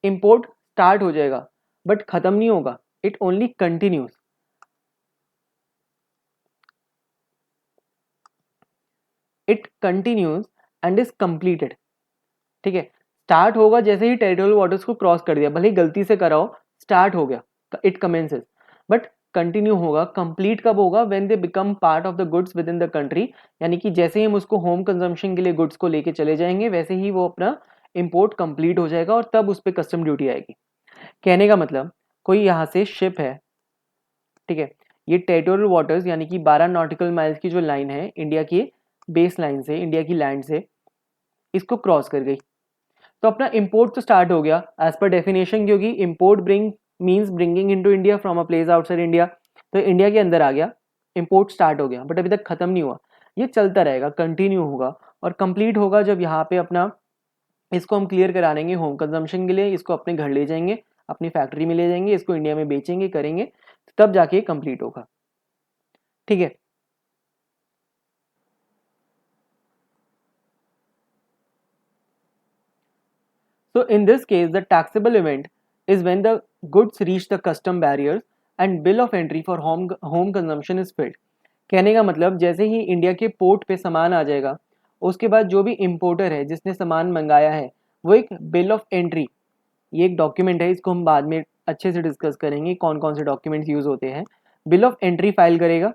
इंपोर्ट स्टार्ट हो जाएगा, बट खत्म नहीं होगा, it only continues, it continues and is completed, ठीक है। स्टार्ट होगा जैसे ही टेरिटोरियल वाटर्स को क्रॉस कर दिया, भले ही गलती से कराओ, स्टार्ट हो गया, इट कमेंसेस, बट कंटिन्यू होगा। कंप्लीट कब होगा, when they become part of the goods with in the country, यानी कि जैसे ही हम उसको होम कंजम्पशन के लिए गुड्स को लेके चले जाएंगे वैसे ही वो अपना इंपोर्ट कंप्लीट हो जाएगा और तब उस पर कस्टम ड्यूटी आएगी। कहने का मतलब, कोई यहाँ से शिप है, ठीक है, ये टेरिटोरियल वाटर्स यानी कि 12 नॉटिकल माइल्स की जो लाइन है इंडिया की बेस लाइन से, इंडिया की लैंड से, इसको क्रॉस कर गई, तो अपना इंपोर्ट तो स्टार्ट हो गया एज पर डेफिनेशन, क्योंकि import bring means bringing into India from a place outside India, तो इंडिया के अंदर आ गया, इंपोर्ट स्टार्ट हो गया, बट अभी तक खत्म नहीं हुआ, ये चलता रहेगा, कंटिन्यू होगा और कंप्लीट होगा जब यहाँ पे अपना इसको हम क्लियर करा लेंगे होम कंजम्पशन के लिए, इसको अपने घर ले जाएंगे, अपनी फैक्ट्री में ले जाएंगे, इसको इंडिया में बेचेंगे करेंगे, तब जाके कंप्लीट होगा, ठीक है। So in this case, the taxable event is when the goods reach the custom barriers and bill of entry for home consumption is filled. कहने का मतलब जैसे ही इंडिया के पोर्ट पे सामान आ जाएगा, उसके बाद जो भी इम्पोर्टर है जिसने सामान मंगाया है वो एक बिल ऑफ एंट्री, ये एक डॉक्यूमेंट है, इसको हम बाद में अच्छे से डिस्कस करेंगे कौन कौन से डॉक्यूमेंट्स यूज होते हैं। बिल ऑफ एंट्री फाइल करेगा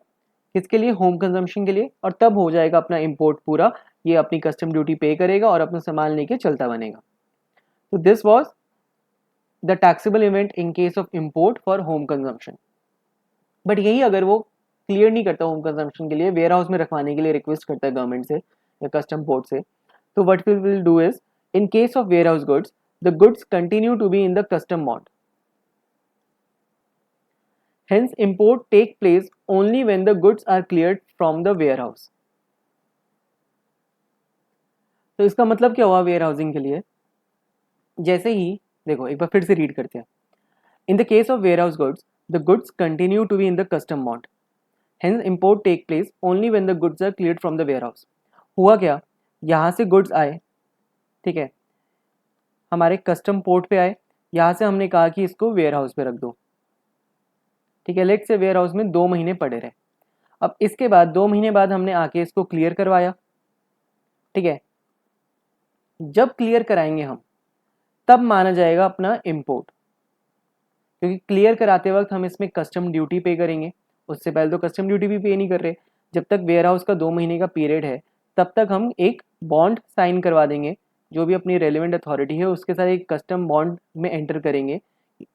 किसके लिए, होम कंजम्पशन के लिए, और तब हो जाएगा अपना इम्पोर्ट पूरा, ये अपनी कस्टम ड्यूटी पे करेगा और अपना सामान लेके चलता बनेगा। तो this was the taxable event in case of import for home consumption. But यही अगर वो क्लियर नहीं करता होम कंजम्पशन के लिए, वेयर हाउस में रखवाने के लिए रिक्वेस्ट करता है गवर्नमेंट से या कस्टम पोर्ट से, तो what we will do is, in case of warehouse goods the goods continue to be in the custom bond, hence import take place only when the goods are cleared from the warehouse। तो इसका मतलब क्या हुआ where housing के लिए, जैसे ही देखो एक बार फिर से रीड करते हैं, in the case of warehouse goods the goods continue to be in the custom bond, hence import take place only when the goods are cleared from the warehouse। हुआ क्या, यहाँ से गुड्स आए, ठीक है, हमारे कस्टम पोर्ट पे आए, यहाँ से हमने कहा कि इसको वेयर हाउस पे रख दो, ठीक है, लेट से वेयर हाउस में 2 महीने पड़े रहे। अब इसके बाद 2 महीने बाद हमने आके इसको क्लियर करवाया, ठीक है, जब क्लियर कराएंगे हम तब माना जाएगा अपना इंपोर्ट, क्योंकि क्लियर कराते वक्त हम इसमें कस्टम ड्यूटी पे करेंगे, उससे पहले तो कस्टम ड्यूटी भी पे नहीं कर रहे। जब तक वेयर हाउस का 2 महीने का पीरियड है तब तक हम एक बॉन्ड साइन करवा देंगे, जो भी अपनी रेलिवेंट अथॉरिटी है उसके साथ एक कस्टम बॉन्ड में एंटर करेंगे।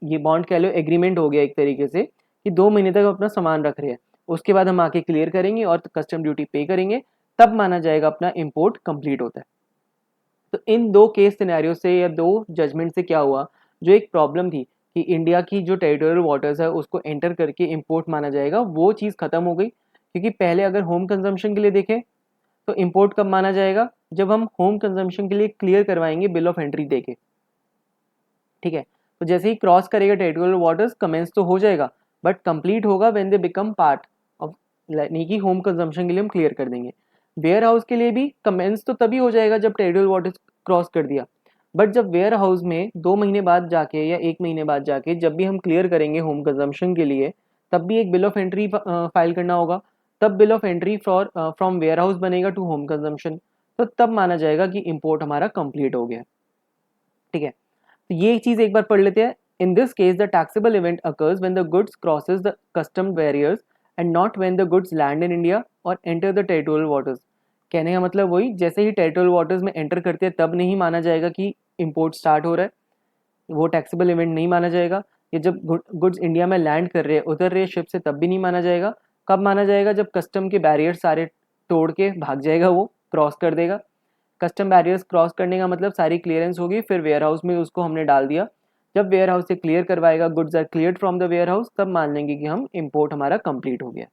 ये बॉन्ड कह लो एग्रीमेंट हो गया एक तरीके से कि 2 महीने तक अपना सामान रख रहे हैं, उसके बाद हम आके क्लियर करेंगे और कस्टम ड्यूटी पे करेंगे, तब माना जाएगा अपना इम्पोर्ट कंप्लीट होता है। तो इन 2 केस सिनेरियो से या 2 जजमेंट से क्या हुआ, जो एक प्रॉब्लम थी कि इंडिया की जो टेरिटोरियल वाटर्स है उसको एंटर करके इंपोर्ट माना जाएगा, वो चीज़ खत्म हो गई। क्योंकि पहले अगर होम कंजम्पशन के लिए देखें तो इंपोर्ट कब माना जाएगा, जब हम होम कंजम्पशन के लिए क्लियर करवाएंगे बिल ऑफ एंट्री देके, ठीक है। तो जैसे ही क्रॉस करेगा टेरिटोरियल वाटर्स कमेंस तो हो जाएगा, बट कंप्लीट होगा when they become part of, यानी कि होम कंजम्पशन के लिए हम क्लियर कर देंगे। वेयर हाउस के लिए भी कमेंस तो तभी हो जाएगा जब टेरिटोरियल वाटर्स क्रॉस कर दिया, बट जब वेयर हाउस में 2 महीने बाद जाके या 1 महीने बाद जाके जब भी हम क्लियर करेंगे होम कंजम्पशन के लिए, तब भी एक बिल ऑफ एंट्री फाइल करना होगा, तब bill of entry from warehouse बनेगा टू होम कंजम्पशन, तो तब माना जाएगा कि इंपोर्ट हमारा कंप्लीट हो गया, ठीक है। तो ये चीज एक बार पढ़ लेते हैं। In this case the taxable event occurs when the goods crosses the custom barriers and not when the goods land in India और एंटर द टेरिटोरियल वाटर्स। कहने का मतलब वही, जैसे ही टेरिटोरियल वाटर्स में एंटर करते हैं तब नहीं माना जाएगा कि इंपोर्ट स्टार्ट हो रहा है, वो टैक्सेबल इवेंट नहीं माना जाएगा। ये जब गुड्स इंडिया में लैंड कर रहे हैं, उतर रहे शिप से, तब भी नहीं माना जाएगा। कब माना जाएगा, जब कस्टम के बैरियर सारे तोड़ के भाग जाएगा, वो क्रॉस कर देगा। कस्टम बैरियर्स क्रॉस करने का मतलब सारी क्लियरेंस होगी, फिर वेयर हाउस में उसको हमने डाल दिया, जब वेयर हाउस से क्लियर करवाएगा, goods are cleared from the warehouse, तब मान लेंगे कि हम इंपोर्ट हमारा कंप्लीट हो गया।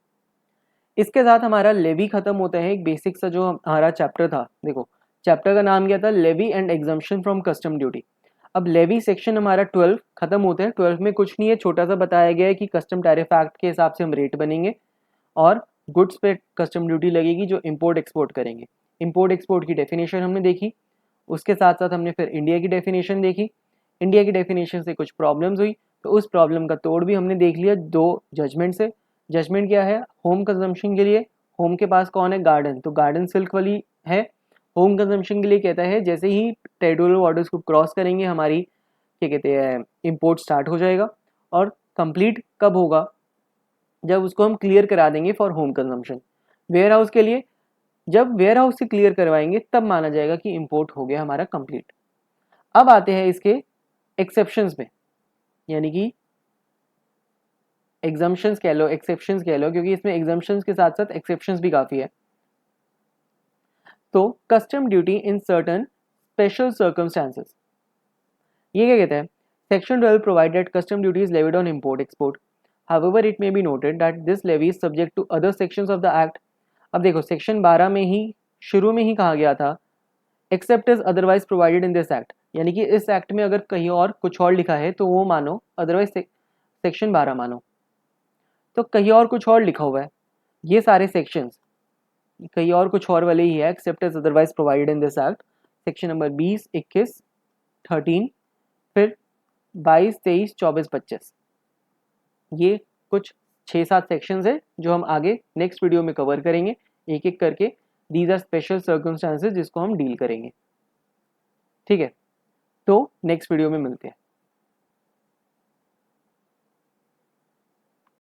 इसके साथ हमारा लेवी खत्म होता है, एक बेसिक सा जो हमारा चैप्टर था। देखो चैप्टर का नाम क्या था, levy and exemption from custom duty. अब लेवी सेक्शन हमारा 12 खत्म होता है। 12 में कुछ नहीं है, छोटा सा बताया गया है कि कस्टम टैरिफ एक्ट के हिसाब से हम रेट बनेंगे और गुड्स पे कस्टम ड्यूटी लगेगी जो इंपोर्ट एक्सपोर्ट करेंगे। इंपोर्ट एक्सपोर्ट की डेफिनेशन हमने देखी, उसके साथ साथ हमने फिर इंडिया की डेफिनेशन देखी। इंडिया की डेफिनेशन से कुछ प्रॉब्लम्स हुई, तो उस प्रॉब्लम का तोड़ भी हमने देख लिया 2 जजमेंट से। जजमेंट क्या है, होम कंजम्पशन के लिए होम के पास कौन है, गार्डन, तो गार्डन सिल्क वाली है। होम कंजम्पशन के लिए कहता है जैसे ही टेरिटोरियल वाटर्स को क्रॉस करेंगे हमारी क्या कहते हैं इंपोर्ट स्टार्ट हो जाएगा, और कंप्लीट कब होगा, जब उसको हम क्लियर करा देंगे for home consumption. Warehouse के लिए जब वेयर हाउस से क्लियर करवाएंगे तब माना जाएगा कि इंपोर्ट हो गया हमारा कंप्लीट। अब आते हैं इसके एक्सेप्शंस में, यानी कि एग्जम्पशंस कह लो, एक्सेप्शंस कह लो, क्योंकि इसमें एग्जम्पशंस के साथ साथ एक्सेप्शंस भी काफ़ी है। तो custom duty in certain special circumstances, ये क्या कहता है, section 12 provided custom duty is levied on import export, however it may be noted that this levy is subject to other sections of the act. अब देखो section 12 में ही शुरू में ही कहा गया था except is otherwise provided in this act, यानी कि इस एक्ट में अगर कहीं और कुछ और लिखा है तो वो मानो, अदरवाइज सेक्शन 12 मानो। तो कहीं और कुछ और लिखा हुआ है, ये सारे सेक्शंस कहीं और कुछ और वाले ही है, except is otherwise provided in this act. Section number 20, 21, 13, फिर 22, 23, 24, 25, ये कुछ 6-7 सेक्शंस है जो हम आगे नेक्स्ट वीडियो में कवर करेंगे एक एक करके। दीज आर स्पेशल सर्कमस्टांसेस जिसको हम डील करेंगे, ठीक है। तो नेक्स्ट वीडियो में मिलते हैं।